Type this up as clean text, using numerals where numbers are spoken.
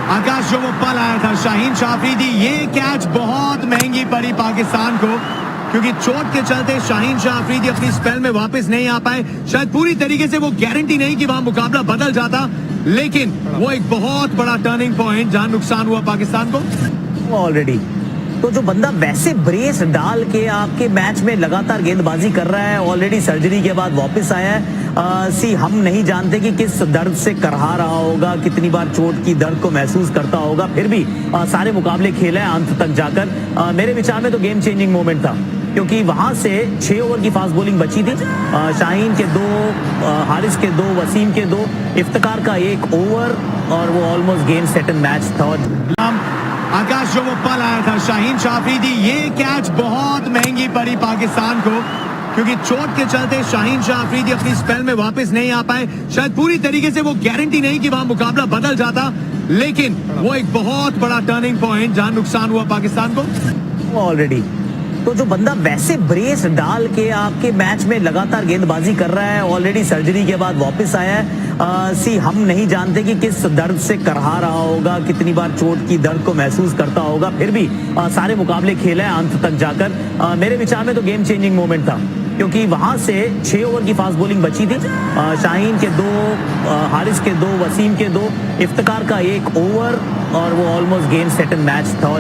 आकाश जो वो पल आया था शाहीन शाह अफरीदी, ये कैच बहुत महंगी पड़ी पाकिस्तान को, क्योंकि चोट के चलते शाहीन शाह अफरीदी अपनी स्पेल में वापस नहीं आ पाए। शायद पूरी तरीके से वो गारंटी नहीं कि वहां मुकाबला बदल जाता, लेकिन वो एक बहुत बड़ा टर्निंग पॉइंट जहां नुकसान हुआ पाकिस्तान को ऑलरेडी। तो जो बंदा वैसे ब्रेस डाल के आपके मैच में लगातार गेंदबाजी कर रहा है, ऑलरेडी सर्जरी के बाद वापस आया है। हम नहीं जानते कि किस दर्द से करहा रहा होगा, कितनी बार चोट की दर्द को महसूस करता होगा, फिर भी सारे मुकाबले खेले हैं अंत तक जाकर। मेरे विचार में तो गेम चेंजिंग मोमेंट था, क्योंकि वहां से 6 ओवर की फास्ट बॉलिंग बची थी। शाहीन के 2, हारिस के 2, वसीम के 2, इफ्तिकार का 1 ओवर, और वो almost game set and match था। आकाश जो वो पल आया था शाहीन शाह अफरीदी, ये कैच बहुत महंगी पड़ी पाकिस्तान को, क्योंकि चोट के चलते शाहीन शाह अफरीदी अपनी स्पेल में वापस नहीं आ पाए। शायद पूरी तरीके से वो गारंटी नहीं कि वहां मुकाबला बदल जाता, लेकिन वो एक बहुत बड़ा टर्निंग पॉइंट जहां नुकसान हुआ पाकिस्तान को ऑलरेडी। तो जो बंदा वैसे ब्रेस डाल के आपके मैच में लगातार गेंदबाजी कर रहा है, ऑलरेडी सर्जरी के बाद वापस आया है। हम नहीं जानते कि किस दर्द से करहा रहा होगा, कितनी बार चोट की दर्द को महसूस करता होगा, फिर भी सारे मुकाबले खेले हैं अंत तक जाकर। मेरे विचार में तो गेम चेंजिंग मोमेंट था, क्योंकि वहां से 6 ओवर की फास्ट बॉलिंग बची थी। शाहीन के 2, हारिस के 2, वसीम के 2, इफ्तिकार का 1 ओवर, और वो almost game set and match था।